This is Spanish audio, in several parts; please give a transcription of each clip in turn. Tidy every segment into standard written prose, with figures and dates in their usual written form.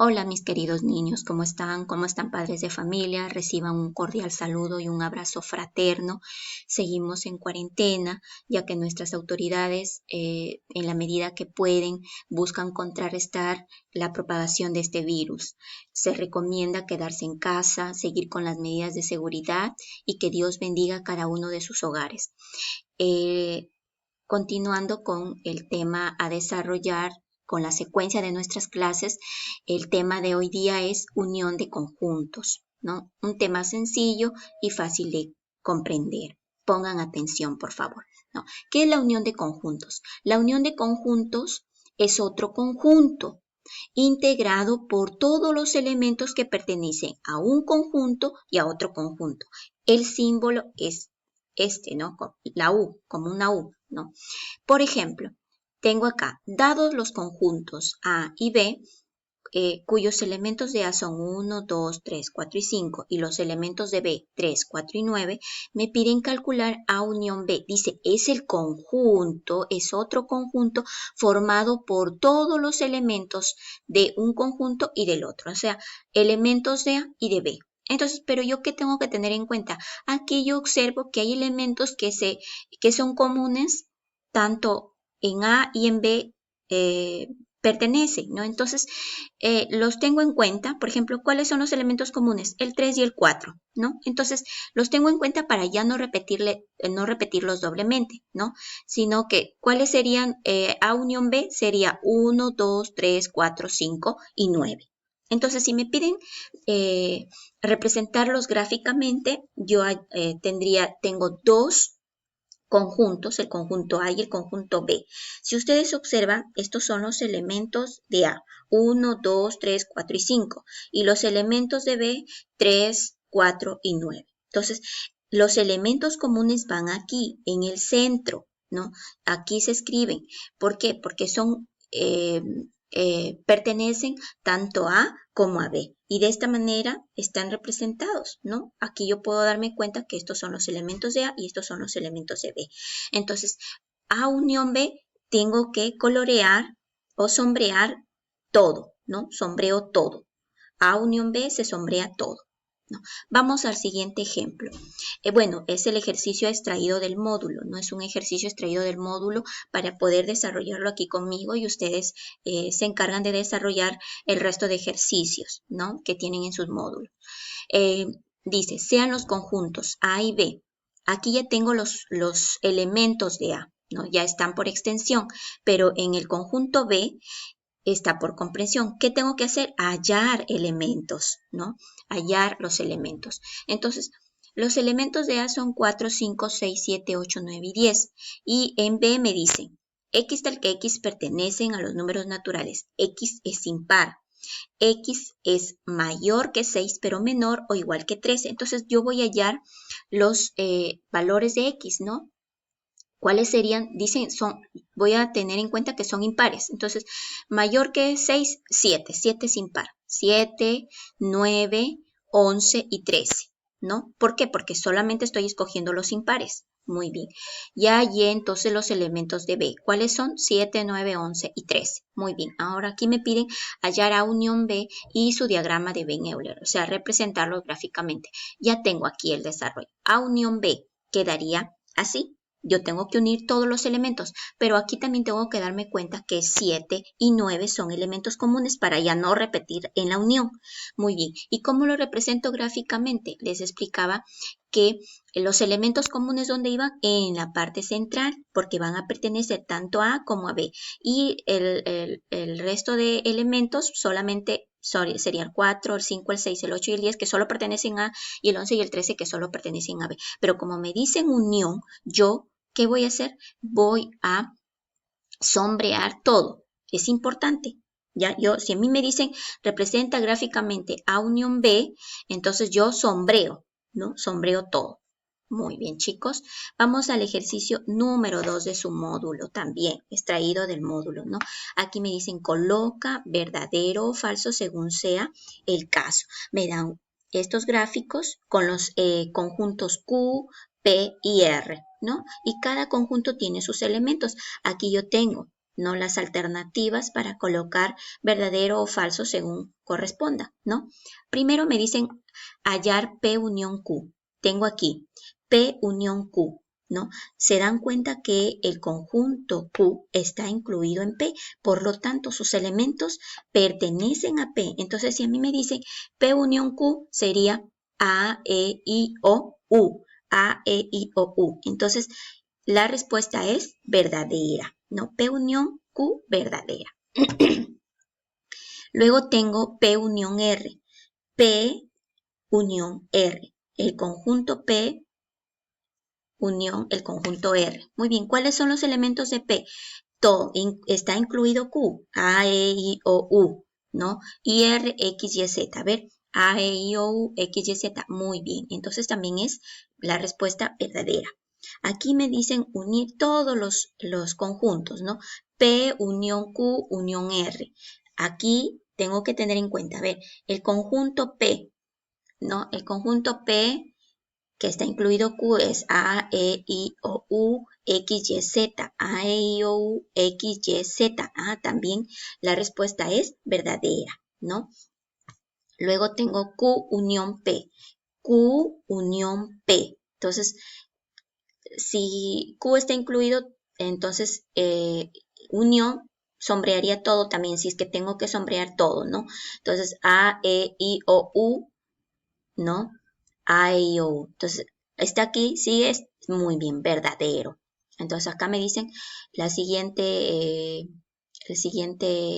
Hola mis queridos niños, ¿cómo están? ¿Cómo están padres de familia? Reciban un cordial saludo y un abrazo fraterno. Seguimos en cuarentena, ya que nuestras autoridades, en la medida que pueden, buscan contrarrestar la propagación de este virus. Se recomienda quedarse en casa, seguir con las medidas de seguridad y que Dios bendiga a cada uno de sus hogares. Eh, Continuando con el tema a desarrollar, con la secuencia de nuestras clases, el tema de hoy día es unión de conjuntos, ¿no? Un tema sencillo y fácil de comprender. Pongan atención, por favor, ¿no? ¿Qué es la unión de conjuntos? La unión de conjuntos es otro conjunto integrado por todos los elementos que pertenecen a un conjunto y a otro conjunto. El símbolo es este, ¿no? La U, como una U, ¿no? Por ejemplo, tengo acá, dados los conjuntos A y B, cuyos elementos de A son 1, 2, 3, 4 y 5, y los elementos de B, 3, 4 y 9, me piden calcular A unión B. Dice, es el conjunto, es otro conjunto formado por todos los elementos de un conjunto y del otro, o sea, elementos de A y de B. Entonces, pero yo qué tengo que tener en cuenta? Aquí yo observo que hay elementos que son comunes tanto en A y en B pertenecen, ¿no? Entonces, los tengo en cuenta, por ejemplo, ¿cuáles son los elementos comunes? El 3 y el 4, ¿no? Entonces, los tengo en cuenta para ya no repetirlos doblemente, ¿no? Sino que, ¿cuáles serían? A unión B sería 1, 2, 3, 4, 5 y 9. Entonces, si me piden representarlos gráficamente, yo tengo dos conjuntos, el conjunto A y el conjunto B. Si ustedes observan, estos son los elementos de A, 1, 2, 3, 4 y 5, y los elementos de B, 3, 4 y 9. Entonces, los elementos comunes van aquí, en el centro, ¿no? Aquí se escriben. ¿Por qué? Porque pertenecen tanto a como a B. Y de esta manera están representados, ¿no? Aquí yo puedo darme cuenta que estos son los elementos de A y estos son los elementos de B. Entonces, A unión B tengo que colorear o sombrear todo, ¿no? Sombreo todo. A unión B se sombrea todo, ¿no? Vamos al siguiente ejemplo. Bueno, es el ejercicio extraído del módulo, no es un ejercicio extraído del módulo para poder desarrollarlo aquí conmigo y ustedes se encargan de desarrollar el resto de ejercicios, ¿no? Que tienen en sus módulos. Dice, sean los conjuntos A y B. Aquí ya tengo los elementos de A, ¿no? Ya están por extensión, pero en el conjunto B está por comprensión. ¿Qué tengo que hacer? Hallar elementos, ¿no? Hallar los elementos. Entonces, los elementos de A son 4, 5, 6, 7, 8, 9 y 10. Y en B me dicen, X tal que X pertenecen a los números naturales. X es impar. X es mayor que 6, pero menor o igual que 13. Entonces, yo voy a hallar los valores de X, ¿no? ¿Cuáles serían? Dicen, voy a tener en cuenta que son impares. Entonces, mayor que 6, 7. 7 es impar. 7, 9, 11 y 13, ¿no? ¿Por qué? Porque solamente estoy escogiendo los impares. Muy bien. Ya hallé entonces los elementos de B. ¿Cuáles son? 7, 9, 11 y 13. Muy bien. Ahora aquí me piden hallar A unión B y su diagrama de Venn-Euler, o sea, representarlo gráficamente. Ya tengo aquí el desarrollo. A unión B quedaría así. Yo tengo que unir todos los elementos, pero aquí también tengo que darme cuenta que 7 y 9 son elementos comunes para ya no repetir en la unión. Muy bien, ¿y cómo lo represento gráficamente? Les explicaba que los elementos comunes, ¿dónde iban? En la parte central, porque van a pertenecer tanto a A como a B. Y el resto de elementos solamente sería el 4, el 5, el 6, el 8 y el 10 que solo pertenecen a A, y el 11 y el 13 que solo pertenecen a B. Pero como me dicen unión, ¿qué voy a hacer? Voy a sombrear todo. Es importante. Ya, si a mí me dicen representa gráficamente A unión B, entonces yo sombreo, ¿no? Sombreo todo. Muy bien, chicos. Vamos al ejercicio número 2 de su módulo, también extraído del módulo, ¿no? Aquí me dicen coloca verdadero o falso según sea el caso. Me dan estos gráficos con los conjuntos Q, P y R, ¿no? Y cada conjunto tiene sus elementos. Aquí yo tengo ¿no? Las alternativas para colocar verdadero o falso según corresponda, ¿no? Primero me dicen hallar P unión Q. Tengo aquí P unión Q, ¿no? Se dan cuenta que el conjunto Q está incluido en P, por lo tanto sus elementos pertenecen a P. Entonces, si a mí me dicen P unión Q, sería A, E, I, O, U. A, E, I, O, U. Entonces, la respuesta es verdadera, ¿no? P unión Q, verdadera. Luego tengo P unión R. P unión R. El conjunto P unión el conjunto R. Muy bien, ¿cuáles son los elementos de P? Todo, está incluido Q, A, E, I, O, U, ¿no? Y R, X, Y, Z. A ver, A, E, I, O, U, X, Y, Z. Muy bien, entonces también es la respuesta verdadera. Aquí me dicen unir todos los conjuntos, ¿no? P unión Q unión R. Aquí tengo que tener en cuenta, a ver, el conjunto P, ¿no? El conjunto P que está incluido Q es A, E, I, O, U, X, Y, Z. A, E, I, O, U, X, Y, Z. Ah, también la respuesta es verdadera, ¿no? Luego tengo Q unión P. Q unión P. Entonces, si Q está incluido, entonces unión sombrearía todo también, si es que tengo que sombrear todo, ¿no? Entonces, A, E, I, O, U, ¿no? A, E, I, O, U. Entonces, está aquí, sí es muy bien, verdadero. Entonces, acá me dicen el siguiente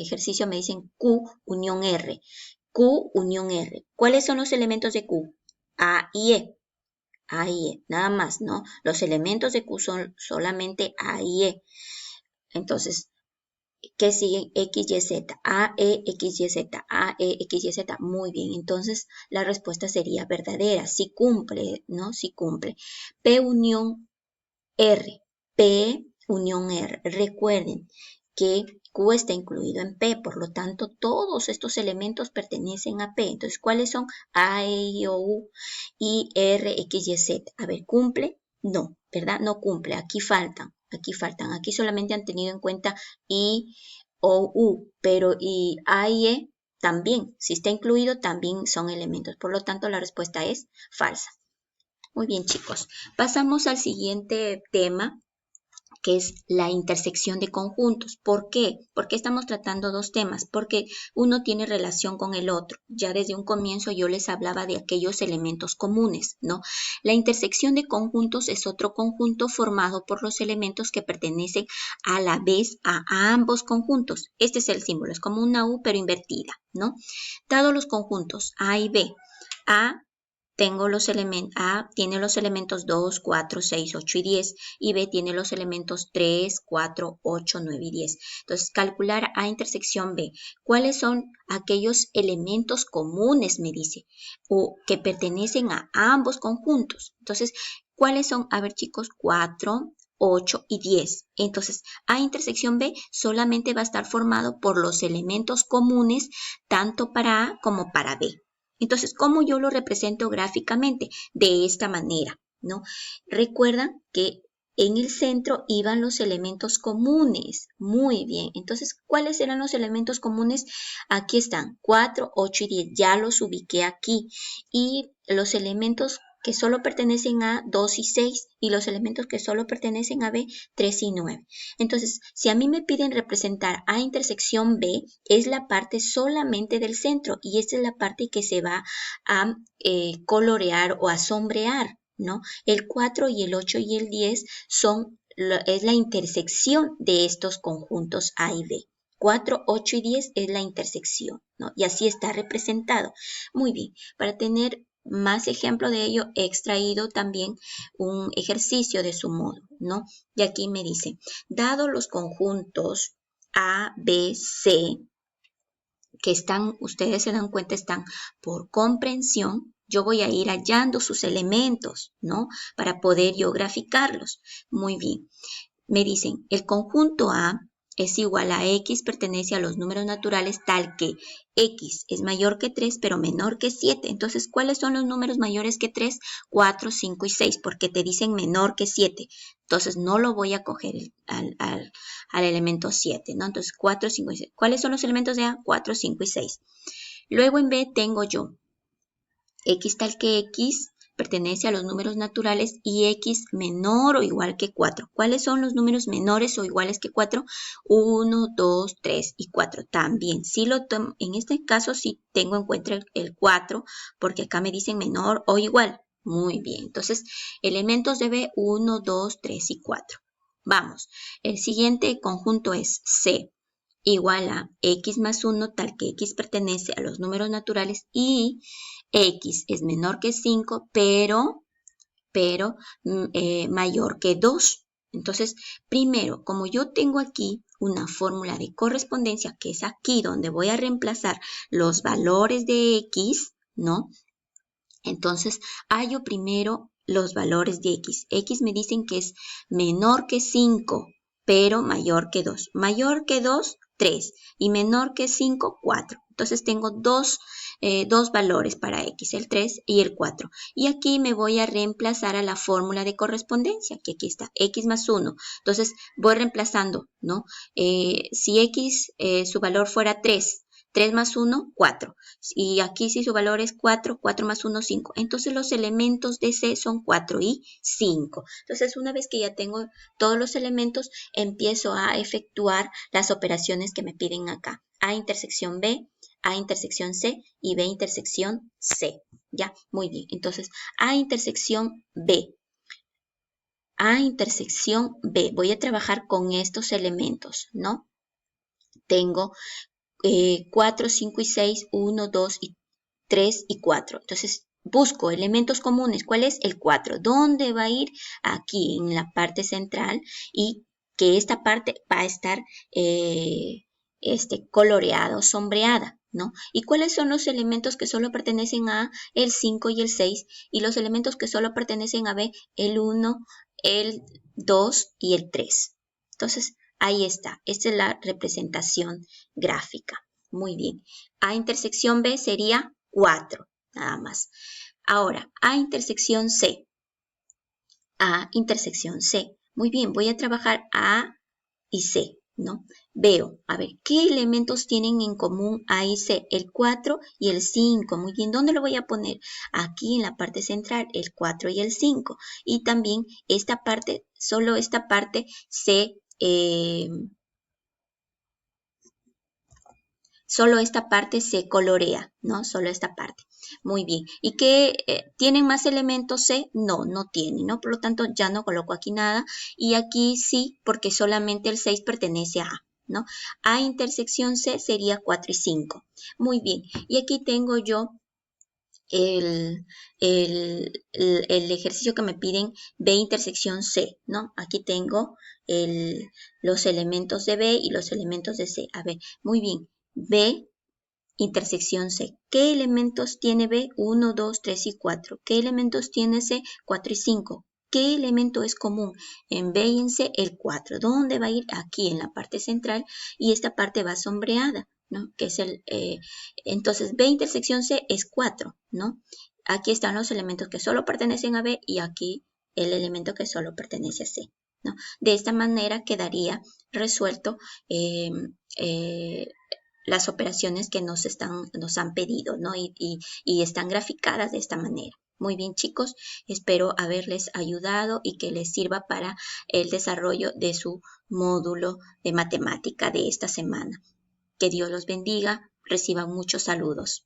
ejercicio me dicen Q unión R. Q unión R. ¿Cuáles son los elementos de Q? A y E. A y E, nada más, ¿no? Los elementos de Q son solamente A y E. Entonces, ¿qué siguen? X, Y, Z. A, E, X, Y, Z. A, E, X, Y, Z. Muy bien. Entonces, la respuesta sería verdadera. Sí cumple, ¿no? Sí cumple. P unión R. P unión R. Recuerden que Q está incluido en P, por lo tanto, todos estos elementos pertenecen a P. Entonces, ¿cuáles son? A, E, I, O, U y R, X, Y, Z. A ver, ¿cumple? No, ¿verdad? No cumple. Aquí faltan. Aquí faltan. Aquí solamente han tenido en cuenta I, O, U, pero y A y E también. Si está incluido, también son elementos. Por lo tanto, la respuesta es falsa. Muy bien, chicos. Pasamos al siguiente tema, que es la intersección de conjuntos. ¿Por qué? ¿Por qué estamos tratando dos temas? Porque uno tiene relación con el otro. Ya desde un comienzo yo les hablaba de aquellos elementos comunes, ¿no? La intersección de conjuntos es otro conjunto formado por los elementos que pertenecen a la vez a ambos conjuntos. Este es el símbolo, es como una U pero invertida, ¿no? Dados los conjuntos A y B, A tiene los elementos 2, 4, 6, 8 y 10 y B tiene los elementos 3, 4, 8, 9 y 10. Entonces, calcular A intersección B. ¿Cuáles son aquellos elementos comunes, me dice, o que pertenecen a ambos conjuntos? Entonces, ¿cuáles son? A ver, chicos, 4, 8 y 10. Entonces, A intersección B solamente va a estar formado por los elementos comunes tanto para A como para B. Entonces, ¿cómo yo lo represento gráficamente? De esta manera, ¿no? Recuerdan que en el centro iban los elementos comunes. Muy bien. Entonces, ¿cuáles eran los elementos comunes? Aquí están, 4, 8 y 10. Ya los ubiqué aquí. Y los elementos que solo pertenecen a 2 y 6 y los elementos que solo pertenecen a B, 3 y 9. Entonces, si a mí me piden representar A intersección B, es la parte solamente del centro y esta es la parte que se va a colorear o a sombrear, ¿no? El 4 y el 8 y el 10 es la intersección de estos conjuntos A y B. 4, 8 y 10 es la intersección, ¿no? Y así está representado. Muy bien, para tener más ejemplo de ello, he extraído también un ejercicio de su módulo, ¿no? Y aquí me dice, dado los conjuntos A, B, C, que están, ustedes se dan cuenta, están por comprensión, yo voy a ir hallando sus elementos, ¿no? Para poder yo graficarlos. Muy bien. Me dicen, el conjunto A es igual a X pertenece a los números naturales tal que X es mayor que 3 pero menor que 7. Entonces, ¿cuáles son los números mayores que 3? 4, 5 y 6 porque te dicen menor que 7. Entonces, no lo voy a coger al elemento 7, ¿no? Entonces, 4, 5 y 6. ¿Cuáles son los elementos de A? 4, 5 y 6. Luego en B tengo yo X tal que X pertenece a los números naturales y X menor o igual que 4. ¿Cuáles son los números menores o iguales que 4? 1, 2, 3 y 4. También, si lo tomo, en este caso sí tengo en cuenta el 4 porque acá me dicen menor o igual. Muy bien, entonces elementos de B 1, 2, 3 y 4. Vamos, el siguiente conjunto es C igual a X más 1 tal que X pertenece a los números naturales y X es menor que 5, pero mayor que 2. Entonces, primero, como yo tengo aquí una fórmula de correspondencia, que es aquí donde voy a reemplazar los valores de X, ¿no? Entonces, hallo primero los valores de X. X me dicen que es menor que 5, pero mayor que 2. Mayor que 2, 3. Y menor que 5, 4. Entonces tengo dos valores para X, el 3 y el 4. Y aquí me voy a reemplazar a la fórmula de correspondencia, que aquí está, X más 1. Entonces voy reemplazando, ¿no? Si X, su valor fuera 3, 3 más 1, 4. Y aquí si su valor es 4, 4 más 1, 5. Entonces los elementos de C son 4 y 5. Entonces una vez que ya tengo todos los elementos, empiezo a efectuar las operaciones que me piden acá. A intersección B, A intersección C y B intersección C. Ya, muy bien. Entonces A intersección B. A intersección B. Voy a trabajar con estos elementos, ¿no? Tengo 4, 5 y 6, 1, 2 y 3 y 4. Entonces, busco elementos comunes. ¿Cuál es? El 4. ¿Dónde va a ir? Aquí, en la parte central, y que esta parte va a estar coloreada o sombreada, ¿no? ¿Y cuáles son los elementos que solo pertenecen a el 5 y el 6? Y los elementos que solo pertenecen a B, el 1, el 2 y el 3. Entonces, ahí está. Esta es la representación gráfica. Muy bien. A intersección B sería 4, nada más. Ahora, A intersección C. A intersección C. Muy bien, voy a trabajar A y C, ¿no? Veo, a ver, ¿qué elementos tienen en común A y C? El 4 y el 5. Muy bien, ¿dónde lo voy a poner? Aquí en la parte central, el 4 y el 5. Y también esta parte, solo esta parte solo esta parte se colorea, ¿no? Solo esta parte. Muy bien. ¿Y qué tienen más elementos C? No, no tienen, ¿no? Por lo tanto, ya no coloco aquí nada. Y aquí sí, porque solamente el 6 pertenece a A, ¿no? A intersección C sería 4 y 5. Muy bien. Y aquí tengo yo el ejercicio que me piden B intersección C, ¿no? Aquí tengo los elementos de B y los elementos de C. A ver, muy bien. B intersección C. ¿Qué elementos tiene B? 1, 2, 3 y 4. ¿Qué elementos tiene C? 4 y 5. ¿Qué elemento es común en B y en C? El 4. ¿Dónde va a ir? Aquí en la parte central y esta parte va sombreada, ¿no? Que es entonces B intersección C es 4, ¿no? Aquí están los elementos que solo pertenecen a B y aquí el elemento que solo pertenece a C, ¿no? De esta manera quedaría resuelto las operaciones que nos han pedido, ¿no? Y están graficadas de esta manera. Muy bien, chicos, espero haberles ayudado y que les sirva para el desarrollo de su módulo de matemática de esta semana. Que Dios los bendiga, reciban muchos saludos.